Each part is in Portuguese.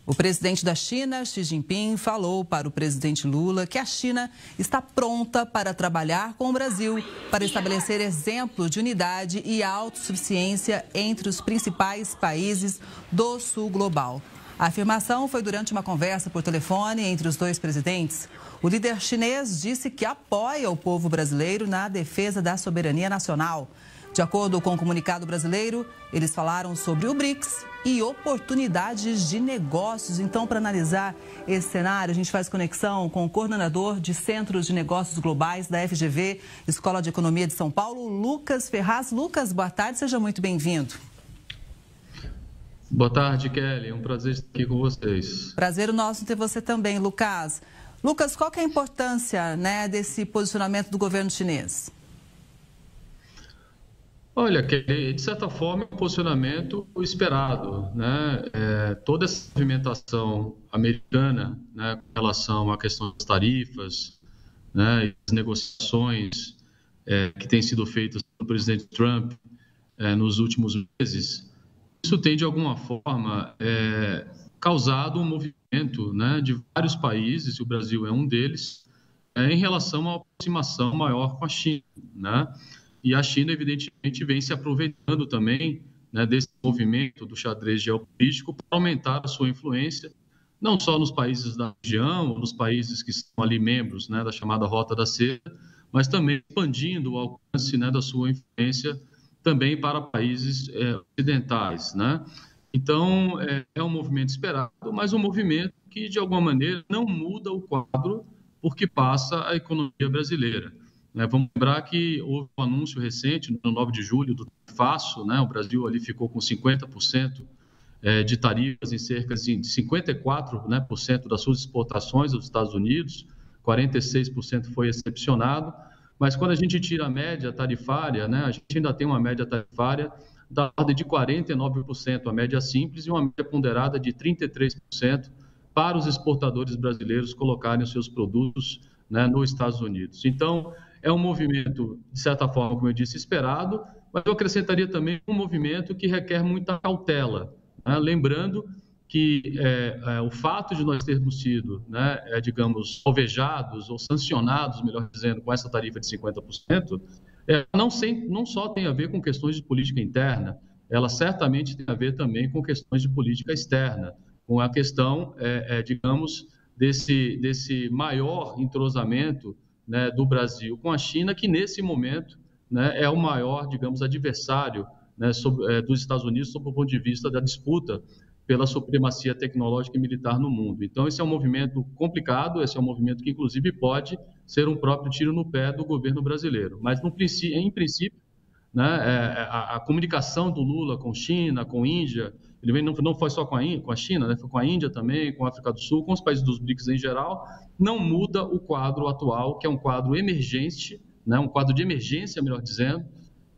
O presidente da China, Xi Jinping, falou para o presidente Lula que a China está pronta para trabalhar com o Brasil para estabelecer exemplos de unidade e autossuficiência entre os principais países do sul global. A afirmação foi durante uma conversa por telefone entre os dois presidentes. O líder chinês disse que apoia o povo brasileiro na defesa da soberania nacional. De acordo com o comunicado brasileiro, eles falaram sobre o BRICS e oportunidades de negócios. Então, para analisar esse cenário, a gente faz conexão com o coordenador de Centros de Negócios Globais da FGV, Escola de Economia de São Paulo, Lucas Ferraz. Lucas, boa tarde, seja muito bem-vindo. Boa tarde, Kelly. É um prazer estar aqui com vocês. Prazer o nosso ter você também, Lucas. Lucas, qual que é a importância, desse posicionamento do governo chinês? Olha, Kelly, de certa forma, é um posicionamento esperado, toda essa movimentação americana, com relação à questão das tarifas, e as negociações que têm sido feitas pelo presidente Trump nos últimos meses, isso tem, de alguma forma, causado um movimento de vários países, e o Brasil é um deles, em relação a uma aproximação maior com a China, E a China, evidentemente, vem se aproveitando também desse movimento do xadrez geopolítico para aumentar a sua influência, não só nos países da região, ou nos países que são ali membros da chamada Rota da Seda, mas também expandindo o alcance da sua influência também para países ocidentais. Então, é um movimento esperado, mas um movimento que, de alguma maneira, não muda o quadro por que passa a economia brasileira. Vamos lembrar que houve um anúncio recente, no 9 de julho, do tarifaço, o Brasil ali ficou com 50% de tarifas em cerca de 54% das suas exportações aos Estados Unidos, 46% foi excepcionado, mas quando a gente tira a média tarifária, a gente ainda tem uma média tarifária da ordem de 49%, a média simples, e uma média ponderada de 33% para os exportadores brasileiros colocarem os seus produtos nos Estados Unidos. Então, é um movimento, de certa forma, como eu disse, esperado, mas eu acrescentaria também um movimento que requer muita cautela. Lembrando que o fato de nós termos sido, digamos, alvejados ou sancionados, melhor dizendo, com essa tarifa de 50%, não só tem a ver com questões de política interna, ela certamente tem a ver também com questões de política externa, com a questão, digamos, desse maior entrosamento do Brasil com a China, que nesse momento é o maior, digamos, adversário dos Estados Unidos sob o ponto de vista da disputa pela supremacia tecnológica e militar no mundo. Então, esse é um movimento complicado, esse é um movimento que, inclusive, pode ser um próprio tiro no pé do governo brasileiro. Mas, em princípio, a comunicação do Lula com China, com Índia, ele não foi só com a China, foi com a Índia também, com a África do Sul, com os países dos BRICS em geral, não muda o quadro atual, que é um quadro emergente, um quadro de emergência, melhor dizendo,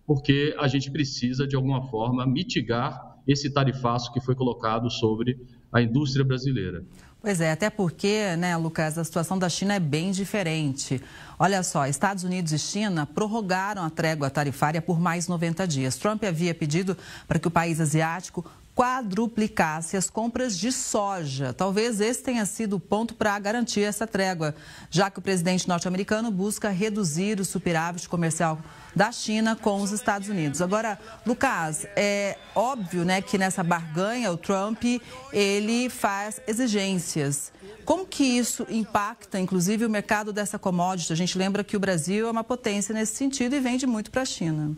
porque a gente precisa, de alguma forma, mitigar esse tarifaço que foi colocado sobre a indústria brasileira. Pois é, até porque, Lucas, a situação da China é bem diferente. Olha só, Estados Unidos e China prorrogaram a trégua tarifária por mais 90 dias. Trump havia pedido para que o país asiático quadruplicasse as compras de soja. Talvez esse tenha sido o ponto para garantir essa trégua, já que o presidente norte-americano busca reduzir o superávit comercial da China com os Estados Unidos. Agora, Lucas, é óbvio, que nessa barganha o Trump, ele faz exigências. Como que isso impacta, inclusive, o mercado dessa commodity? A gente lembra que o Brasil é uma potência nesse sentido e vende muito para a China.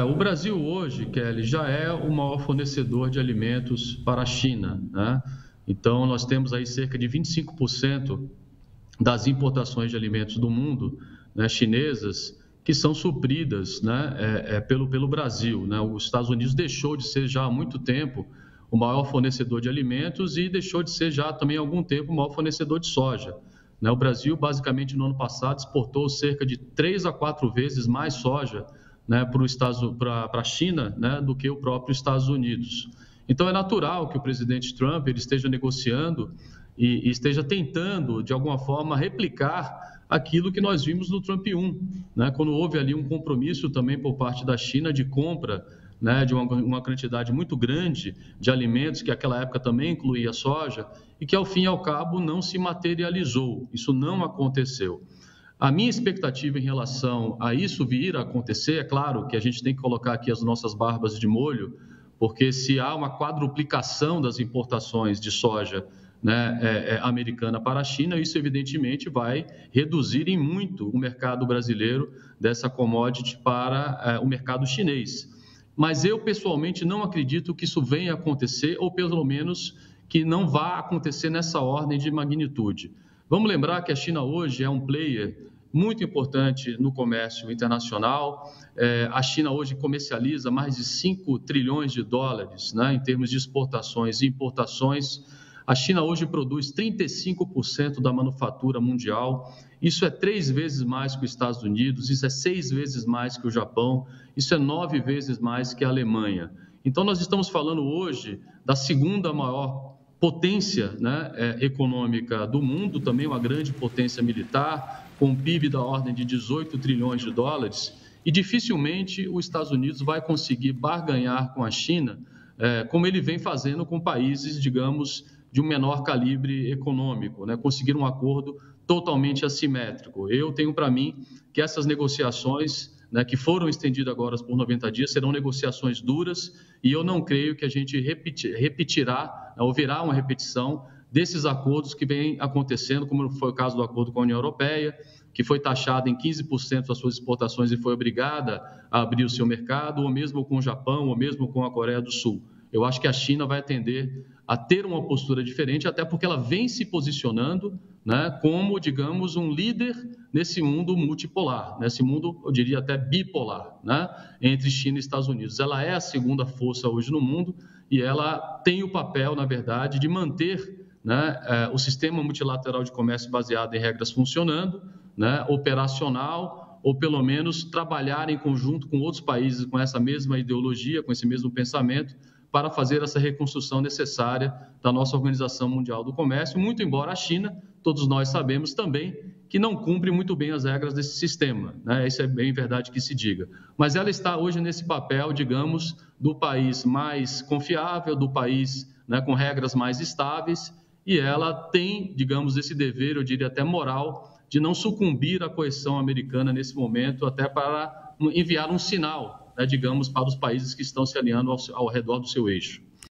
O Brasil hoje, Kelly, já é o maior fornecedor de alimentos para a China, Então, nós temos aí cerca de 25% das importações de alimentos do mundo, chinesas, que são supridas pelo Brasil. Os Estados Unidos deixou de ser já há muito tempo o maior fornecedor de alimentos e deixou de ser já também há algum tempo o maior fornecedor de soja. O Brasil, basicamente, no ano passado, exportou cerca de 3 a 4 vezes mais soja para a China do que o próprio Estados Unidos. Então, é natural que o presidente Trump ele esteja negociando e esteja tentando, de alguma forma, replicar aquilo que nós vimos no Trump 1, quando houve ali um compromisso também por parte da China de compra né, de uma quantidade muito grande de alimentos, que naquela época também incluía soja, e que, ao fim e ao cabo, não se materializou. Isso não aconteceu. A minha expectativa em relação a isso vir a acontecer, é claro que a gente tem que colocar aqui as nossas barbas de molho, porque se há uma quadruplicação das importações de soja, né, americana para a China, isso evidentemente vai reduzir em muito o mercado brasileiro dessa commodity para o mercado chinês. Mas eu, pessoalmente, não acredito que isso venha a acontecer, ou pelo menos que não vá acontecer nessa ordem de magnitude. Vamos lembrar que a China hoje é um player muito importante no comércio internacional. A China hoje comercializa mais de 5 trilhões de dólares, né, em termos de exportações e importações. A China hoje produz 35% da manufatura mundial. Isso é 3 vezes mais que os Estados Unidos, isso é 6 vezes mais que o Japão, isso é 9 vezes mais que a Alemanha. Então, nós estamos falando hoje da segunda maior potência, né, econômica do mundo, também uma grande potência militar, com um PIB da ordem de 18 trilhões de dólares, e dificilmente os Estados Unidos vai conseguir barganhar com a China, como ele vem fazendo com países, digamos, de um menor calibre econômico, né, conseguir um acordo totalmente assimétrico. Eu tenho para mim que essas negociações, né, que foram estendidas agora por 90 dias, serão negociações duras, e eu não creio que a gente repetirá, ou verá uma repetição desses acordos que vêm acontecendo, como foi o caso do acordo com a União Europeia, que foi taxada em 15% das suas exportações e foi obrigada a abrir o seu mercado, ou mesmo com o Japão, ou mesmo com a Coreia do Sul. Eu acho que a China vai tender a ter uma postura diferente, até porque ela vem se posicionando, né, como, digamos, um líder nesse mundo multipolar, nesse mundo, eu diria até bipolar, né, entre China e Estados Unidos. Ela é a segunda força hoje no mundo e ela tem o papel, na verdade, de manter, né, o sistema multilateral de comércio baseado em regras funcionando, né, operacional, ou pelo menos trabalhar em conjunto com outros países com essa mesma ideologia, com esse mesmo pensamento, para fazer essa reconstrução necessária da nossa Organização Mundial do Comércio, muito embora a China, todos nós sabemos também, que não cumpre muito bem as regras desse sistema, né? Isso é bem verdade que se diga. Mas ela está hoje nesse papel, digamos, do país mais confiável, do país, né, com regras mais estáveis, e ela tem, digamos, esse dever, eu diria até moral, de não sucumbir à coerção americana nesse momento, até para enviar um sinal, né, digamos, para os países que estão se alinhando ao redor do seu eixo.